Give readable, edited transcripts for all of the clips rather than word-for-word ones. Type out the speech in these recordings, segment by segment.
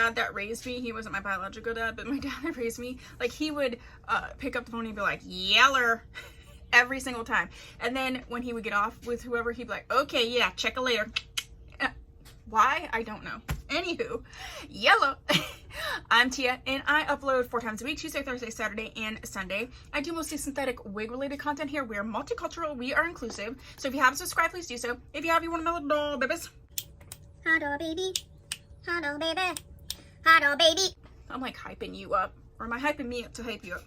dad that raised me, he wasn't my biological dad, but my dad that raised me, like he would pick up the phone and be like, yeller, every single time. And then when he would get off with whoever, he'd be like, okay, yeah, check it later. Why? I don't know. Anywho, yellow. I'm Tia, and I upload 4 times a week, Tuesday, Thursday, Saturday, and Sunday. I do mostly synthetic wig-related content here. We are multicultural. We are inclusive. So if you haven't subscribed, please do so. If you have, you want to know the doll, babies. Hello, baby. Hello, baby. Hello, baby. I'm like hyping you up. Or am I hyping me up to hype you up?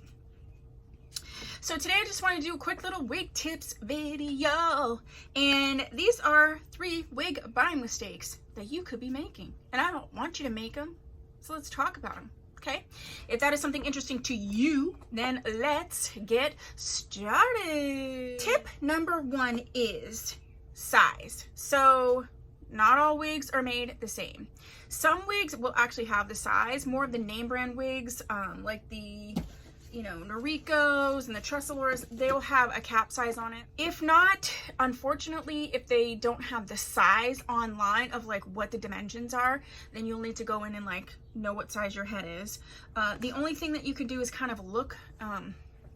So today I just want to do a quick little wig tips video. And these are 3 wig buying mistakes that you could be making. And I don't want you to make them. So let's talk about them, okay? If that is something interesting to you, then let's get started. Tip number 1 is size. So not all wigs are made the same. Some wigs will actually have the size. More of the name brand wigs, like the Noricos and the Tresselors, they'll have a cap size on it. If not, unfortunately, if they don't have the size online of like what the dimensions are, then you'll need to go in and like know what size your head is. The only thing that you can do is kind of look,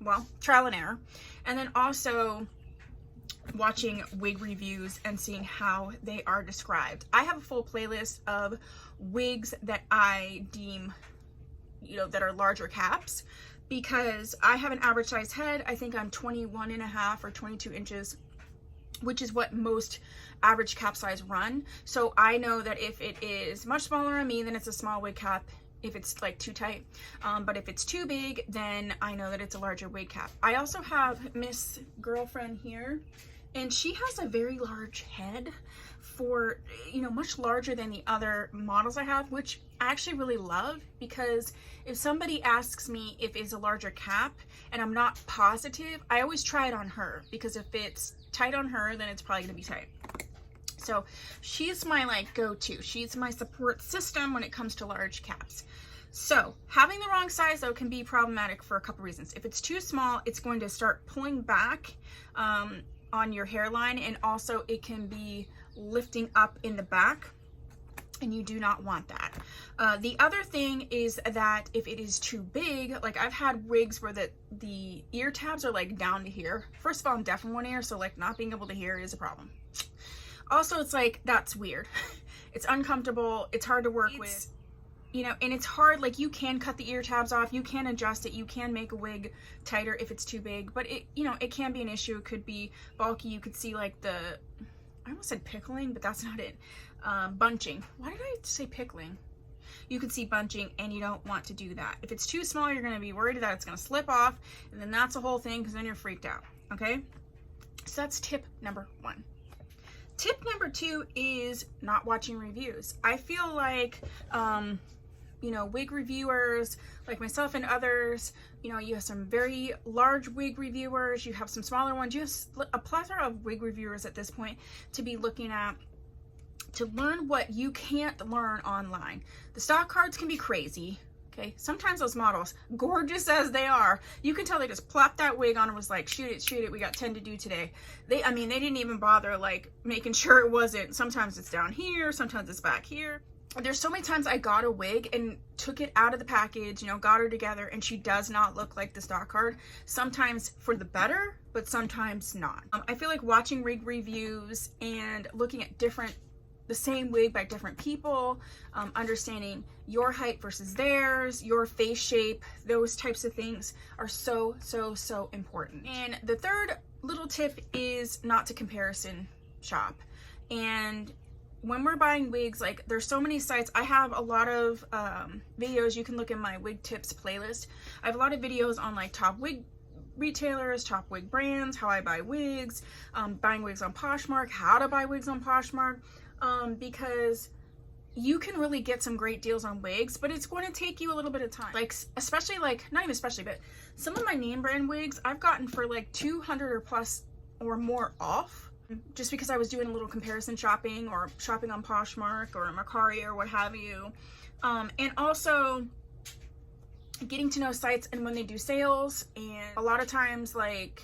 well, trial and error. And then also watching wig reviews and seeing how they are described. I have a full playlist of wigs that I deem, that are larger caps, because I have an average size head. I think I'm 21.5 or 22 inches, which is what most average cap size run. So I know that if it is much smaller on me, then it's a small wig cap if it's like too tight. But if it's too big, then I know that it's a larger wig cap. I also have Miss Girlfriend here, and she has a very large head for, much larger than the other models I have, which I actually really love, because if somebody asks me if it's a larger cap and I'm not positive, I always try it on her, because if it's tight on her, then it's probably gonna be tight. So she's my like go-to. She's my support system when it comes to large caps. So having the wrong size though can be problematic for a couple reasons. If it's too small, it's going to start pulling back on your hairline, and also it can be lifting up in the back, and you do not want that. The other thing is that if it is too big, like I've had wigs where the ear tabs are like down to here. First of all, I'm deaf in one ear, so like not being able to hear is a problem. Also, it's like, that's weird. It's uncomfortable, it's hard to work with. And it's hard, like you can cut the ear tabs off, you can adjust it, you can make a wig tighter if it's too big, but it can be an issue. It could be bulky. You could see like I almost said pickling, but that's not it. Bunching. Why did I say pickling? You could see bunching, and you don't want to do that. If it's too small, you're going to be worried that it's going to slip off, and then that's the whole thing, because then you're freaked out, okay? So that's tip number 1. Tip number 2 is not watching reviews. I feel like, wig reviewers like myself and others, you have some very large wig reviewers, you have some smaller ones, you have a plethora of wig reviewers at this point to be looking at to learn what you can't learn online. The stock cards can be crazy. Okay, sometimes those models, gorgeous as they are, you can tell they just plopped that wig on and was like, shoot it, we got 10 to do today. They didn't even bother like making sure it wasn't, sometimes it's down here, sometimes it's back here. There's so many times I got a wig and took it out of the package, got her together, and she does not look like the stock card. Sometimes for the better, but sometimes not. I feel like watching wig reviews and looking at the same wig by different people, understanding your height versus theirs, your face shape, those types of things are so, so, so important. And the third little tip is not to comparison shop. And when we're buying wigs, like there's so many sites. I have a lot of videos. You can look in my wig tips playlist. I have a lot of videos on like top wig retailers, top wig brands, how I buy wigs, buying wigs on Poshmark, how to buy wigs on Poshmark, because you can really get some great deals on wigs, but it's going to take you a little bit of time. Like, especially like, not even especially, but some of my name brand wigs I've gotten for like 200 or plus or more off, just because I was doing a little comparison shopping or shopping on Poshmark or Mercari or what have you. And also getting to know sites and when they do sales. And a lot of times like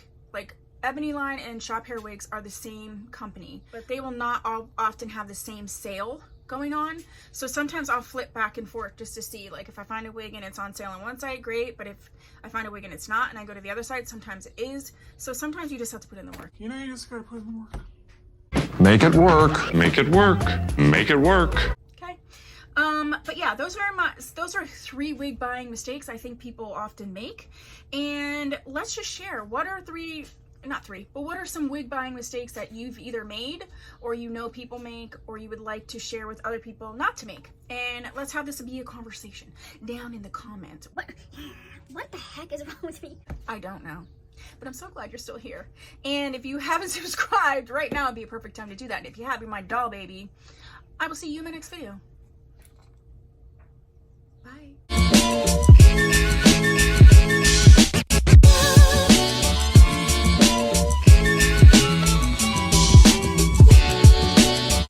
Ebony Line and Shop Hair Wigs are the same company, but they will not often have the same sale going on. So sometimes I'll flip back and forth just to see, like, if I find a wig and it's on sale on one site, great. But if I find a wig and it's not and I go to the other side, sometimes it is. So sometimes you just have to put in the work. You know, you just gotta put in the work. Make it work, make it work, make it work. Okay. But yeah, those are 3 wig buying mistakes I think people often make. And let's just share, what are what are some wig buying mistakes that you've either made or you know people make or you would like to share with other people not to make? And let's have this be a conversation down in the comments. What the heck is wrong with me? I don't know. But I'm so glad you're still here. And if you haven't subscribed, right now would be a perfect time to do that. And if you have, you're my doll baby. I will see you in my next video.